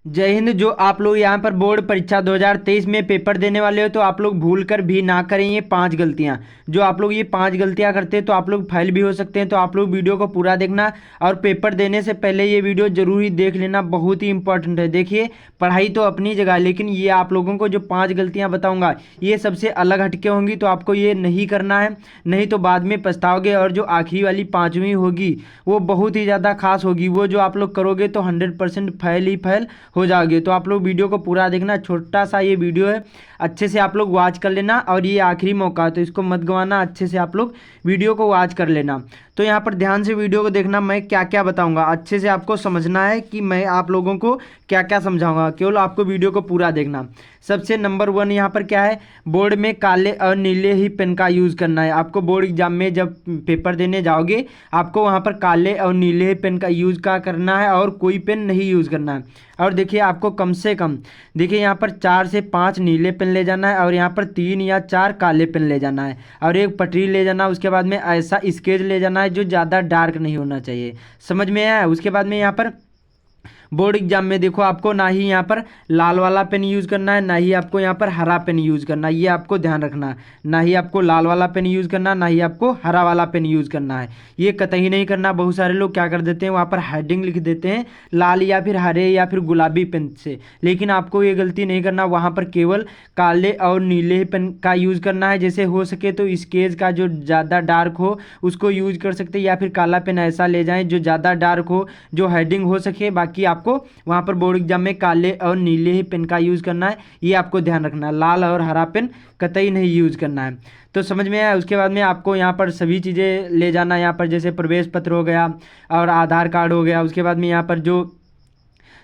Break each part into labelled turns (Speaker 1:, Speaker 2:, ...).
Speaker 1: जय हिंद। जो आप लोग यहाँ पर बोर्ड परीक्षा 2023 में पेपर देने वाले हो तो आप लोग भूल कर भी ना करें ये 5 गलतियाँ। जो आप लोग ये 5 गलतियाँ करते हैं तो आप लोग फेल भी हो सकते हैं। तो आप लोग वीडियो को पूरा देखना और पेपर देने से पहले ये वीडियो जरूर ही देख लेना, बहुत ही इंपॉर्टेंट है। देखिए, पढ़ाई तो अपनी जगह, लेकिन ये आप लोगों को जो 5 गलतियाँ बताऊँगा ये सबसे अलग हटके होंगी, तो आपको ये नहीं करना है, नहीं तो बाद में पछताओगे। और जो आखिरी वाली 5वीं होगी वो बहुत ही ज़्यादा खास होगी, वो जो आप लोग करोगे तो 100% फेल ही फेल हो जाओगे। तो आप लोग वीडियो को पूरा देखना, छोटा सा ये वीडियो है, अच्छे से आप लोग वॉच कर लेना। और ये आखिरी मौका है तो इसको मत गंवाना, अच्छे से आप लोग वीडियो को वॉच कर लेना। तो यहाँ पर ध्यान से वीडियो को देखना, मैं क्या क्या बताऊंगा अच्छे से आपको समझना है कि मैं आप लोगों को क्या क्या समझाऊंगा, केवल आपको वीडियो को पूरा देखना। सबसे नंबर 1 यहाँ पर क्या है, बोर्ड में काले और नीले ही पेन का यूज़ करना है। आपको बोर्ड एग्जाम में जब पेपर देने जाओगे आपको वहाँ पर काले और नीले पेन का यूज़ का करना है और कोई पेन नहीं यूज़ करना है। और देखिए, आपको कम से कम देखिए यहाँ पर 4 से 5 नीले पेन ले जाना है और यहाँ पर 3 या 4 काले पेन ले जाना है और एक पटरी ले जाना। उसके बाद में ऐसा स्केच ले जाना है जो ज़्यादा डार्क नहीं होना चाहिए। समझ में आया? उसके बाद में यहाँ पर बोर्ड एग्जाम में देखो, आपको ना ही यहाँ पर लाल वाला पेन यूज़ करना है, ना ही आपको यहाँ पर हरा पेन यूज़ करना है, ये आपको ध्यान रखना है। ना ही आपको लाल वाला पेन यूज़ करना, ना ही आपको हरा वाला पेन यूज़ करना है, ये कतई नहीं करना। बहुत सारे लोग क्या कर देते हैं, वहाँ पर हेडिंग लिख देते हैं लाल या फिर हरे या फिर गुलाबी पेन से, लेकिन आपको ये गलती नहीं करना। वहाँ पर केवल काले और नीले पेन का यूज़ करना है। जैसे हो सके तो स्केच का जो ज़्यादा डार्क हो उसको यूज़ कर सकते हैं, या फिर काला पेन ऐसा ले जाएं जो ज़्यादा डार्क हो, जो हेडिंग हो सके। बाकी आपको वहां पर बोर्ड एग्जाम में काले और नीले ही पेन का यूज करना है, ये आपको ध्यान रखना है। लाल और हरा पेन कतई नहीं यूज करना है। तो समझ में आया? उसके बाद में आपको यहाँ पर सभी चीज़ें ले जाना है। यहाँ पर जैसे प्रवेश पत्र हो गया और आधार कार्ड हो गया। उसके बाद में यहाँ पर जो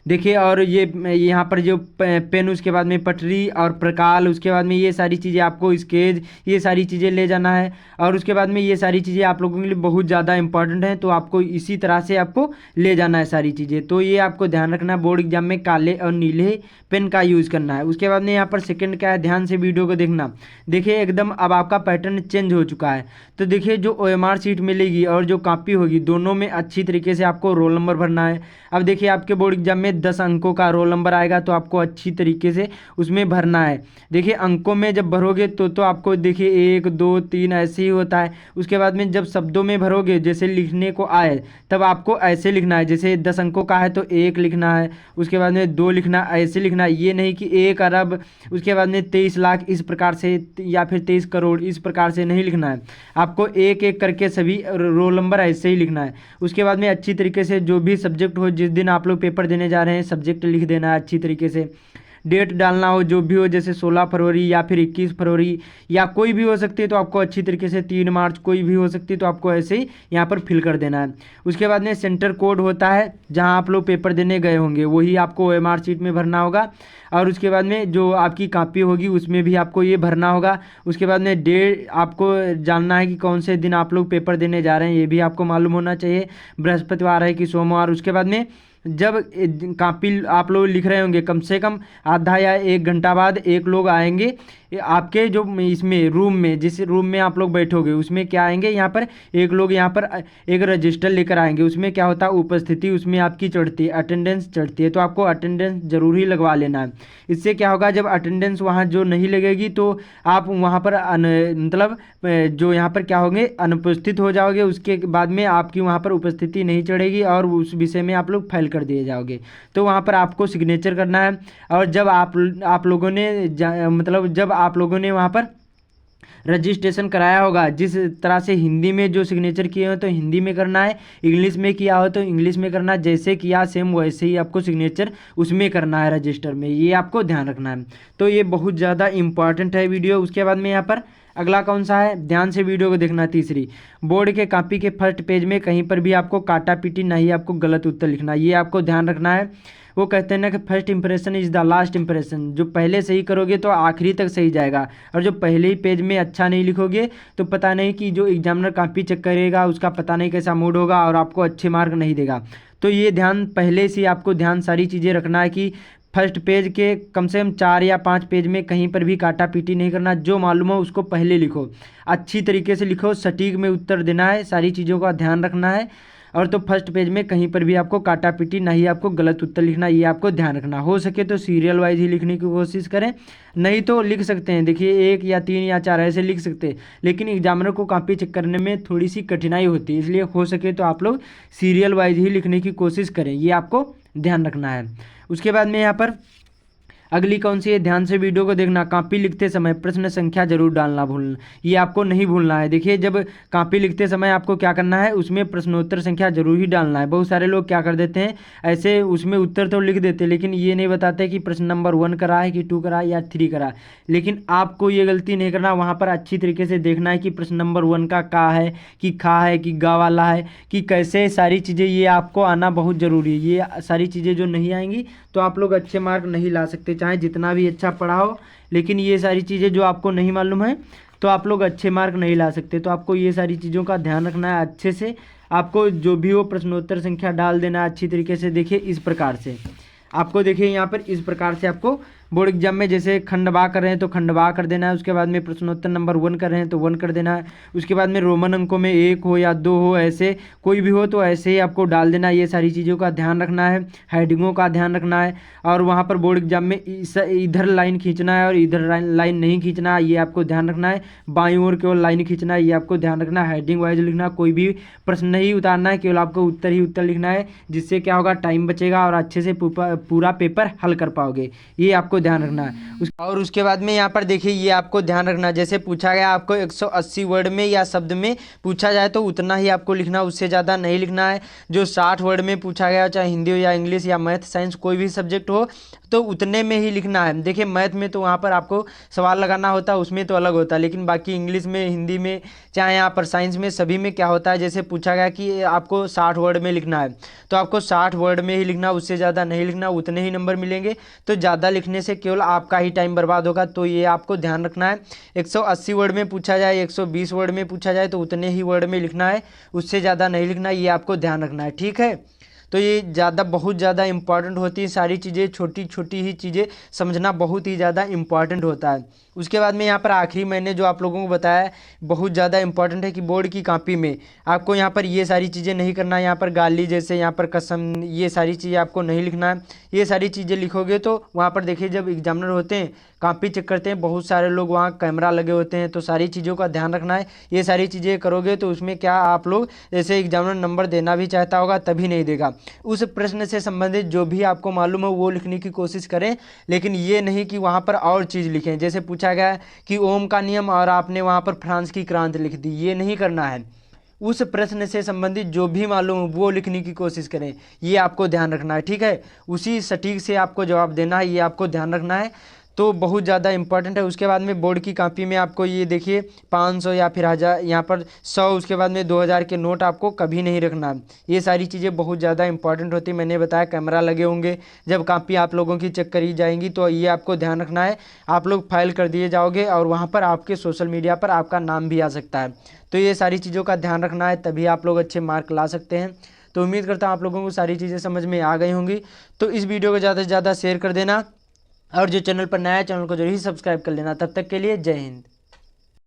Speaker 1: देखिए, और ये यहाँ पर जो पेन, उसके बाद में पटरी और प्रकाल, उसके बाद में ये सारी चीज़ें आपको स्केच, ये सारी चीज़ें ले जाना है। और उसके बाद में ये सारी चीज़ें आप लोगों के लिए बहुत ज़्यादा इंपॉर्टेंट हैं, तो आपको इसी तरह से आपको ले जाना है सारी चीज़ें। तो ये आपको ध्यान रखना है, बोर्ड एग्जाम में काले और नीले पेन का यूज़ करना है। उसके बाद में यहाँ पर सेकंड क्या है, ध्यान से वीडियो को देखना। देखिए, एकदम अब आपका पैटर्न चेंज हो चुका है। तो देखिए, जो OMR सीट मिलेगी और जो कॉपी होगी दोनों में अच्छी तरीके से आपको रोल नंबर भरना है। अब देखिए, आपके बोर्ड एग्जाम में 10 अंकों का रोल नंबर आएगा, तो आपको अच्छी तरीके से उसमें भरना है। देखिए, अंकों में जब भरोगे तो आपको देखिए 1 2 3 ऐसे ही होता है। उसके बाद में जब शब्दों में भरोगे, जैसे लिखने को आए, तब आपको ऐसे लिखना है। जैसे 10 अंकों का है तो 1 लिखना है, उसके बाद में 2 लिखना, ऐसे लिखना है। ये नहीं कि 1 अरब, उसके बाद में 23 लाख इस प्रकार से, या फिर 23 करोड़ इस प्रकार से नहीं लिखना है। आपको एक एक करके सभी रोल नंबर ऐसे ही लिखना है। उसके बाद में अच्छी तरीके से जो भी सब्जेक्ट हो, जिस दिन आप लोग पेपर देने जा रहे हैं सब्जेक्ट लिख देना है अच्छी तरीके से। डेट डालना हो जो भी हो, जैसे 16 फरवरी या फिर 21 फरवरी या कोई भी हो सकती है, तो आपको अच्छी तरीके से 3 मार्च कोई भी हो सकती है, तो आपको ऐसे ही यहाँ पर फिल कर देना है। उसके बाद में सेंटर कोड होता है, जहाँ आप लोग पेपर देने गए होंगे वही आपको OMR शीट में भरना होगा। और उसके बाद में जो आपकी कॉपी होगी उसमें भी आपको ये भरना होगा। उसके बाद में डेट आपको जानना है कि कौन से दिन आप लोग पेपर देने जा रहे हैं, ये भी आपको मालूम होना चाहिए, बृहस्पतिवार है कि सोमवार। उसके बाद में जब कॉपी आप लोग लिख रहे होंगे, कम से कम आधा या 1 घंटा बाद एक लोग आएंगे आपके जो इसमें रूम में, जिस रूम में आप लोग बैठोगे उसमें क्या आएंगे, यहाँ पर एक लोग यहाँ पर एक रजिस्टर लेकर आएंगे। उसमें क्या होता है, उपस्थिति उसमें आपकी चढ़ती है, अटेंडेंस चढ़ती है, तो आपको अटेंडेंस जरूर ही लगवा लेना है। इससे क्या होगा, जब अटेंडेंस वहाँ जो नहीं लगेगी तो आप वहाँ पर मतलब जो यहाँ पर क्या होंगे, अनुपस्थित हो जाओगे। उसके बाद में आपकी वहाँ पर उपस्थिति नहीं चढ़ेगी और उस विषय में आप लोग फेल कर दिए जाओगे। तो वहाँ पर आपको सिग्नेचर करना है। और जब आप लोगों ने मतलब जब आप लोगों ने वहाँ पर रजिस्ट्रेशन कराया होगा, जिस तरह से हिंदी में जो सिग्नेचर किए हो तो हिंदी में करना है, इंग्लिश में किया हो तो इंग्लिश में करना है। जैसे किया सेम वैसे ही आपको सिग्नेचर उसमें करना है रजिस्टर में, ये आपको ध्यान रखना है। तो ये बहुत ज़्यादा इंपॉर्टेंट है वीडियो। उसके बाद में यहाँ पर अगला कौन सा है, ध्यान से वीडियो को देखना। तीसरी, बोर्ड के कॉपी के फर्स्ट पेज में कहीं पर भी आपको काटा पीटी नहीं, आपको गलत उत्तर लिखना, ये आपको ध्यान रखना है। वो कहते हैं ना कि first impression is the last impression. जो पहले सही करोगे तो आखिरी तक सही जाएगा, और जो पहले ही पेज में अच्छा नहीं लिखोगे तो पता नहीं कि जो एग्जामिनर कॉपी चेक करेगा उसका पता नहीं कैसा मूड होगा और आपको अच्छे मार्क नहीं देगा। तो ये ध्यान पहले से आपको ध्यान सारी चीज़ें रखना है कि फर्स्ट पेज के कम से कम 4 या 5 पेज में कहीं पर भी काटा पीटी नहीं करना। जो मालूम हो उसको पहले लिखो, अच्छी तरीके से लिखो, सटीक में उत्तर देना है, सारी चीज़ों का ध्यान रखना है। और तो फर्स्ट पेज में कहीं पर भी आपको काटा पीटी ना ही आपको गलत उत्तर लिखना, ये आपको ध्यान रखना। हो सके तो सीरियल वाइज ही लिखने की कोशिश करें, नहीं तो लिख सकते हैं, देखिए 1 या 3 या 4 ऐसे लिख सकते हैं, लेकिन एग्जामिनर को कॉपी चेक करने में थोड़ी सी कठिनाई होती है, इसलिए हो सके तो आप लोग सीरियल वाइज ही लिखने की कोशिश करें, ये आपको ध्यान रखना है। उसके बाद में यहाँ पर अगली कौन सी है, ध्यान से वीडियो को देखना। कॉपी लिखते समय प्रश्न संख्या जरूर डालना भूलना, ये आपको नहीं भूलना है। देखिए जब कॉपी लिखते समय आपको क्या करना है, उसमें प्रश्नोत्तर संख्या जरूर ही डालना है। बहुत सारे लोग क्या कर देते हैं, ऐसे उसमें उत्तर तो लिख देते हैं, लेकिन ये नहीं बताते कि प्रश्न नंबर 1 करा है कि 2 करा है या 3 करा है। लेकिन आपको ये गलती नहीं करना, वहाँ पर अच्छी तरीके से देखना है कि प्रश्न नंबर 1 का है कि खा है कि गा वाला है कि कैसे, सारी चीज़ें ये आपको आना बहुत ज़रूरी है। ये सारी चीज़ें जो नहीं आएंगी तो आप लोग अच्छे मार्क नहीं ला सकते, चाहे जितना भी अच्छा पढ़ा हो, लेकिन ये सारी चीज़ें जो आपको नहीं मालूम है तो आप लोग अच्छे मार्क नहीं ला सकते। तो आपको ये सारी चीज़ों का ध्यान रखना है अच्छे से। आपको जो भी हो प्रश्नोत्तर संख्या डाल देना है अच्छी तरीके से। देखिए इस प्रकार से आपको, देखिए यहाँ पर इस प्रकार से आपको बोर्ड एग्जाम में जैसे खंडवा कर रहे हैं तो खंडवा कर देना है, उसके बाद में प्रश्नोत्तर नंबर 1 कर रहे हैं तो 1 कर देना है, उसके बाद में रोमन अंकों में 1 हो या 2 हो, ऐसे कोई भी हो तो ऐसे ही आपको डाल देना है। ये सारी चीज़ों का ध्यान रखना है, हेडिंगों का ध्यान रखना है, और वहाँ पर बोर्ड एग्जाम में इधर लाइन खींचना है और इधर लाइन नहीं खींचना है, ये आपको ध्यान रखना है। बाईं ओर केवल लाइन खींचना है, ये आपको ध्यान रखना है। हेडिंग वाइज लिखना, कोई भी प्रश्न नहीं उतारना है, केवल आपको उत्तर ही उत्तर लिखना है, जिससे क्या होगा, टाइम बचेगा और अच्छे से पूरा पेपर हल कर पाओगे, ये आपको ध्यान रखना है। और उसके बाद में यहाँ पर देखिए ये आपको ध्यान रखना, जैसे पूछा गया आपको 180 वर्ड में या शब्द में पूछा जाए तो उतना ही आपको लिखना, उससे ज़्यादा नहीं लिखना है। जो 60 वर्ड में पूछा गया, चाहे हिंदी हो या इंग्लिश या मैथ साइंस कोई भी सब्जेक्ट हो, तो उतने में ही लिखना है। देखिए मैथ में तो वहाँ पर आपको सवाल लगाना होता है, उसमें तो अलग होता है, लेकिन बाकी इंग्लिश में, हिंदी में, चाहे यहाँ पर साइंस में, सभी में क्या होता है, जैसे पूछा गया कि आपको 60 वर्ड में लिखना है तो आपको 60 वर्ड में ही लिखना, उससे ज़्यादा नहीं लिखना, उतने ही नंबर मिलेंगे। तो ज़्यादा लिखने से केवल आपका ही टाइम बर्बाद होगा, तो ये आपको ध्यान रखना है। 180 वर्ड में पूछा जाए, 120 वर्ड में पूछा जाए तो उतने ही वर्ड में लिखना है, उससे ज़्यादा नहीं लिखना, ये आपको ध्यान रखना है, ठीक है। तो ये बहुत ज़्यादा इंपॉर्टेंट होती है सारी चीज़ें, छोटी छोटी ही चीज़ें समझना बहुत ही ज़्यादा इंपॉर्टेंट होता है। उसके बाद में यहाँ पर आखिरी मैंने जो आप लोगों को बताया बहुत ज़्यादा इंपॉर्टेंट है कि बोर्ड की कॉपी में आपको यहाँ पर ये सारी चीज़ें नहीं करना है। यहाँ पर गाली, जैसे यहाँ पर कसम, ये सारी चीज़ें आपको नहीं लिखना है। ये सारी चीज़ें लिखोगे तो वहाँ पर देखिए जब एग्जामिनर होते हैं, कॉपी चेक करते हैं, बहुत सारे लोग वहाँ कैमरा लगे होते हैं, तो सारी चीज़ों का ध्यान रखना है। ये सारी चीज़ें करोगे तो उसमें क्या आप लोग, जैसे एग्जामिनर नंबर देना भी चाहता होगा तभी नहीं देगा। उस प्रश्न से संबंधित जो भी आपको मालूम हो वो लिखने की कोशिश करें, लेकिन ये नहीं कि वहाँ पर और चीज़ लिखें। जैसे पूछा गया कि ओम का नियम और आपने वहाँ पर फ्रांस की क्रांति लिख दी, ये नहीं करना है। उस प्रश्न से संबंधित जो भी मालूम हो वो लिखने की कोशिश करें, ये आपको ध्यान रखना है, ठीक है। उसी सटीक से आपको जवाब देना है, ये आपको ध्यान रखना है, तो बहुत ज़्यादा इंपॉर्टेंट है। उसके बाद में बोर्ड की कॉपी में आपको ये देखिए 500 या फिर 1000, यहाँ पर 100, उसके बाद में 2000 के नोट आपको कभी नहीं रखना। ये सारी चीज़ें बहुत ज़्यादा इंपॉर्टेंट होती है। मैंने बताया कैमरा लगे होंगे, जब कॉपी आप लोगों की चेक करी जाएंगी तो ये आपको ध्यान रखना है, आप लोग फाइल कर दिए जाओगे और वहाँ पर आपके सोशल मीडिया पर आपका नाम भी आ सकता है। तो ये सारी चीज़ों का ध्यान रखना है, तभी आप लोग अच्छे मार्क ला सकते हैं। तो उम्मीद करता हूँ आप लोगों को सारी चीज़ें समझ में आ गई होंगी। तो इस वीडियो को ज़्यादा से ज़्यादा शेयर कर देना, और जो चैनल पर नया है चैनल को जरूर ही सब्सक्राइब कर लेना। तब तक के लिए जय हिंद।